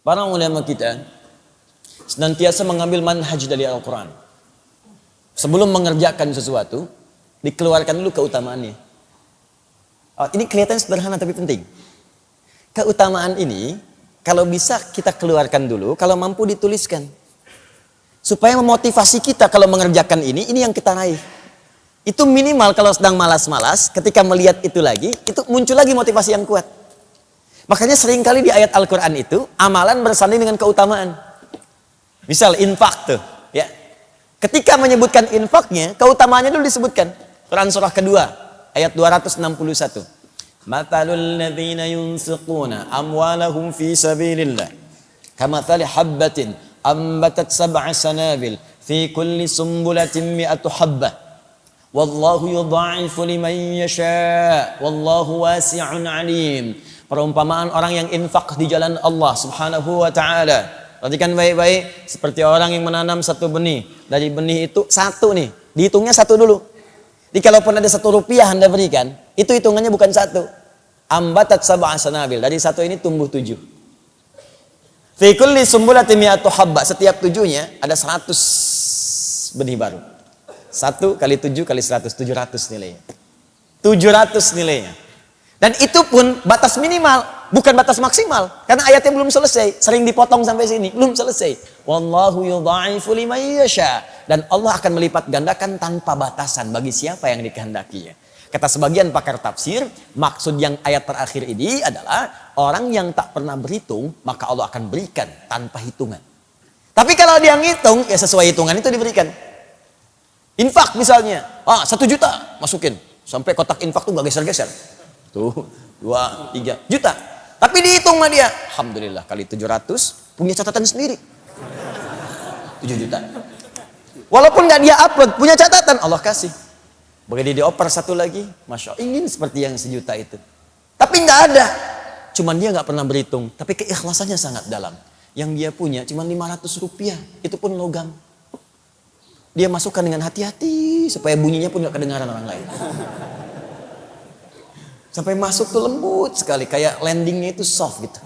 Para ulama kita senantiasa mengambil manhaj dari Al-Quran. Sebelum mengerjakan sesuatu, dikeluarkan dulu keutamaannya. Ini kelihatan sederhana tapi penting. Keutamaan ini, kalau bisa kita keluarkan dulu, kalau mampu dituliskan. Supaya memotivasi kita kalau mengerjakan ini yang kita raih. Itu minimal kalau sedang malas-malas, ketika melihat itu lagi, itu muncul lagi motivasi yang kuat. Makanya seringkali di ayat Al-Quran itu, amalan bersanding dengan keutamaan. Misal infak tuh, ya. Ketika menyebutkan infaknya, keutamaannya dulu disebutkan. Quran surah kedua, ayat 261. Mathalul ladzina yunfiquna amwalahum fi sabilillah kamathali habbatin ambatat sab'a sanabil fi kulli sumbulatin mi'atu habbah wallahu yudha'ifu liman yasha wallahu wasi'un 'alim. Perumpamaan orang yang infak di jalan Allah Subhanahu wa taala. Perhatikan baik-baik, seperti orang yang menanam satu benih. Dari benih itu satu nih, dihitungnya satu dulu. Jadi kalaupun ada 1 rupiah Anda berikan, itu hitungannya bukan 1. Ambatat sab'a sanabil, dari 1 ini tumbuh 7. Fi kulli sumbulatin mi'atu habba, setiap 7-nya ada 100 benih baru. 1 kali 7 kali 100, 700 nilainya. 700 nilainya. Dan itu pun batas minimal, bukan batas maksimal. Karena ayatnya belum selesai, sering dipotong sampai sini, belum selesai. Wallahu yudha'ifu liman yasha. Dan Allah akan melipat gandakan tanpa batasan bagi siapa yang dikehendakinya. Kata sebagian pakar tafsir, maksud yang ayat terakhir ini adalah orang yang tak pernah berhitung, maka Allah akan berikan tanpa hitungan. Tapi kalau dia ngitung, ya sesuai hitungan itu diberikan. Infak misalnya, 1 juta masukin. Sampai kotak infak tuh gak geser-geser. Tuh, 2, 3 juta. Tapi dihitung sama dia. Alhamdulillah, kali 700, punya catatan sendiri. 7 juta. Walaupun gak dia upload, punya catatan, Allah kasih. Begitu dioper 1 lagi, Masya Allah, ingin seperti yang 1 juta itu. Tapi gak ada. Cuman dia gak pernah berhitung. Tapi keikhlasannya sangat dalam. Yang dia punya cuma 500 rupiah. Itu pun logam. Dia masukkan dengan hati-hati, supaya bunyinya pun gak kedengaran orang lain. Sampai masuk tuh lembut sekali, kayak landingnya itu soft gitu.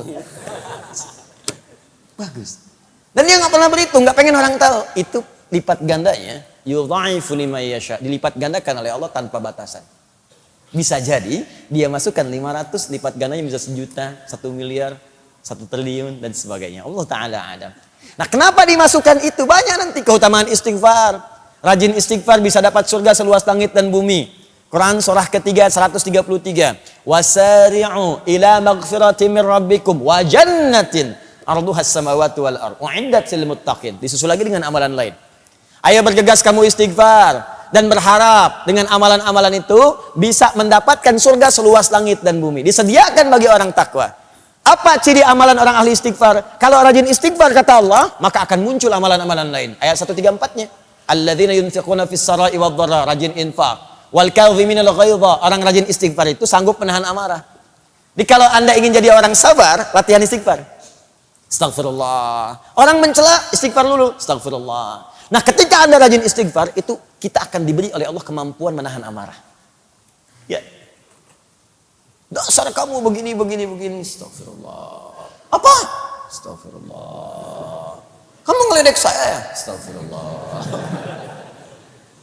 Bagus. Dan dia nggak pernah berhitung, nggak pengen orang tahu. Itu lipat gandanya, yudha'ifu liman yasha, dilipat gandakan oleh Allah tanpa batasan. Bisa jadi dia masukkan 500, lipat gandanya bisa 1 juta, 1 miliar, 1 triliun dan sebagainya. Allah Taala adam. Nah, kenapa dimasukkan itu? Banyak nanti keutamaan istighfar. Rajin istighfar bisa dapat surga seluas langit dan bumi. Quran surah ketiga 133. Wasari'u ila maghfiratin min rabbikum wa jannatin arduhas samawati wal ardh u'iddat lil muttaqin. Disusul lagi dengan amalan lain. Ayo bergegas kamu istighfar dan berharap dengan amalan-amalan itu bisa mendapatkan surga seluas langit dan bumi. Disediakan bagi orang takwa. Apa ciri amalan orang ahli istighfar? Kalau rajin istighfar kata Allah, maka akan muncul amalan-amalan lain. Ayat 134-nya. Alladzina yunfiquna fis sarai wad dharra, rajin infak. Wal kadhiminal ghaidha, orang rajin istighfar itu sanggup menahan amarah. Jadi kalau Anda ingin jadi orang sabar, latihan istighfar. Astagfirullah. Orang mencela, istighfar dulu. Astagfirullah. Nah, ketika Anda rajin istighfar, itu kita akan diberi oleh Allah kemampuan menahan amarah. Ya. Dasar kamu begini. Astagfirullah. Apa? Astagfirullah. Kamu ngeledek saya? Astagfirullah.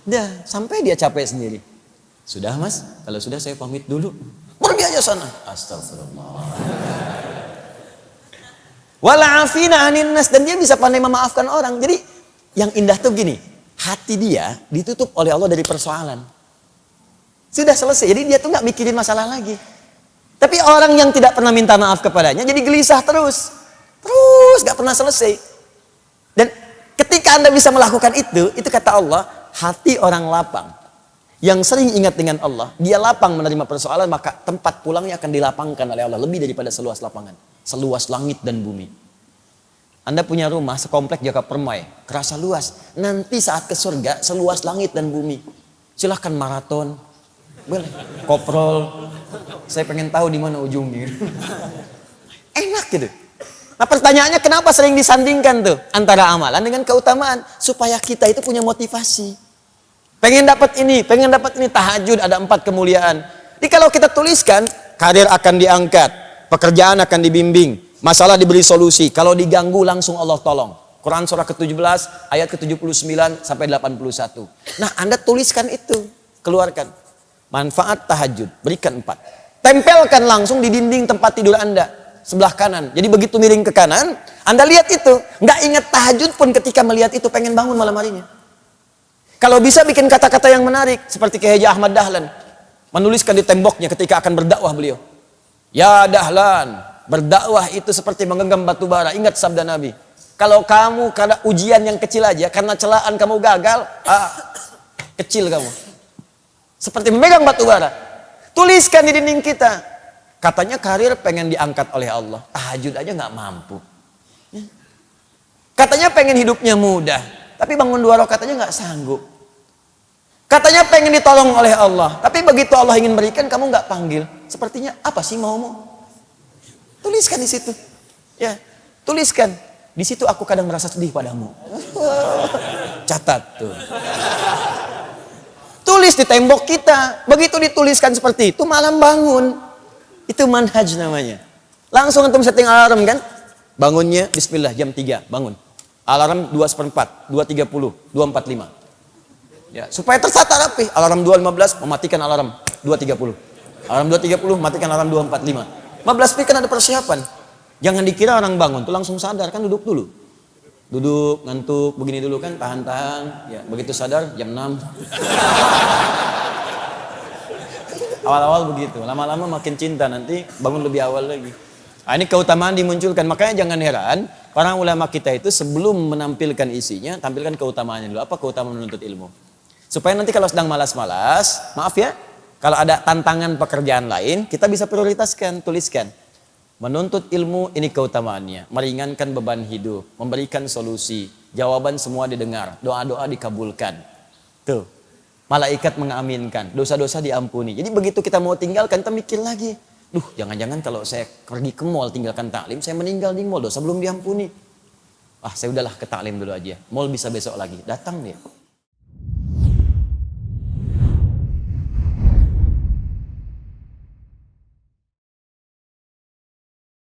Dah, sampai dia capek sendiri. Sudah mas, kalau sudah saya pamit dulu. Pergi aja sana. Astagfirullah. Wala'afina anin nas, dan dia bisa pandai memaafkan orang. Jadi yang indah tuh gini, hati dia ditutup oleh Allah dari persoalan. Sudah selesai, jadi dia tuh gak mikirin masalah lagi. Tapi orang yang tidak pernah minta maaf kepadanya jadi gelisah terus gak pernah selesai. Dan ketika Anda bisa melakukan itu kata Allah, hati orang lapang yang sering ingat dengan Allah, dia lapang menerima persoalan, maka tempat pulangnya akan dilapangkan oleh Allah lebih daripada seluas lapangan, seluas langit dan bumi. Anda punya rumah sekomplek Jaka Permai, kerasa luas. Nanti saat ke surga seluas langit dan bumi. Silahkan maraton, boleh, koprol. Saya pengen tahu di mana ujungnya. Enak gitu. Nah, pertanyaannya kenapa sering disandingkan tuh antara amalan dengan keutamaan, supaya kita itu punya motivasi. Pengen dapat ini, tahajud ada 4 kemuliaan. Jadi kalau kita tuliskan, karir akan diangkat, pekerjaan akan dibimbing, masalah diberi solusi. Kalau diganggu langsung Allah tolong. Quran surah ke-17 ayat ke-79 sampai 81. Nah, Anda tuliskan itu, keluarkan. Manfaat tahajud, berikan 4. Tempelkan langsung di dinding tempat tidur Anda, sebelah kanan. Jadi begitu miring ke kanan, Anda lihat itu. Nggak ingat tahajud pun ketika melihat itu, pengen bangun malam harinya. Kalau bisa bikin kata-kata yang menarik, seperti Kiai Haji Ahmad Dahlan. Menuliskan di temboknya ketika akan berdakwah beliau. Ya Dahlan, berdakwah itu seperti menggenggam batu bara. Ingat sabda Nabi. Kalau kamu karena ujian yang kecil aja, karena celaan kamu gagal, kecil kamu. Seperti memegang batu bara. Tuliskan di dinding kita. Katanya karir pengen diangkat oleh Allah. Tahajud aja nggak mampu. Katanya pengen hidupnya mudah. Tapi bangun 2 rakaat aja nggak sanggup. Katanya pengen ditolong oleh Allah. Tapi begitu Allah ingin berikan, kamu nggak panggil. Sepertinya apa sih maumu? Tuliskan di situ. Ya, tuliskan. Di situ aku kadang merasa sedih padamu. Catat tuh. Tulis di tembok kita. Begitu dituliskan seperti itu, malam bangun. Itu manhaj namanya. Langsung antum setting alarm kan? Bangunnya bismillah jam 3, bangun. Alarm 2:04, 2:30, 2:45. Ya, supaya tertata rapi. Alarm 2:15 mematikan alarm 2:30. Alarm 2:30 matikan alarm 2:45. 15 menit kan ada persiapan. Jangan dikira orang bangun tuh langsung sadar, kan duduk dulu. Duduk, ngantuk, begini dulu kan, tahan-tahan. Ya, begitu sadar jam 6. Awal-awal begitu, lama-lama makin cinta, nanti bangun lebih awal lagi. Nah, ini keutamaan dimunculkan, makanya jangan heran para ulama kita itu sebelum menampilkan isinya, tampilkan keutamaannya dulu. Apa keutamaan menuntut ilmu? Supaya nanti kalau sedang malas-malas, maaf ya, kalau ada tantangan pekerjaan lain, kita bisa prioritaskan, tuliskan. Menuntut ilmu ini keutamaannya, meringankan beban hidup, memberikan solusi, jawaban semua didengar, doa-doa dikabulkan. Tuh, malaikat mengaminkan, dosa-dosa diampuni. Jadi begitu kita mau tinggalkan, kita mikir lagi. Duh, jangan-jangan kalau saya pergi ke mall tinggalkan taklim, saya meninggal di mall, dosa belum diampuni. Ah, saya udahlah ke taklim dulu aja. Mall bisa besok lagi. Datang dia.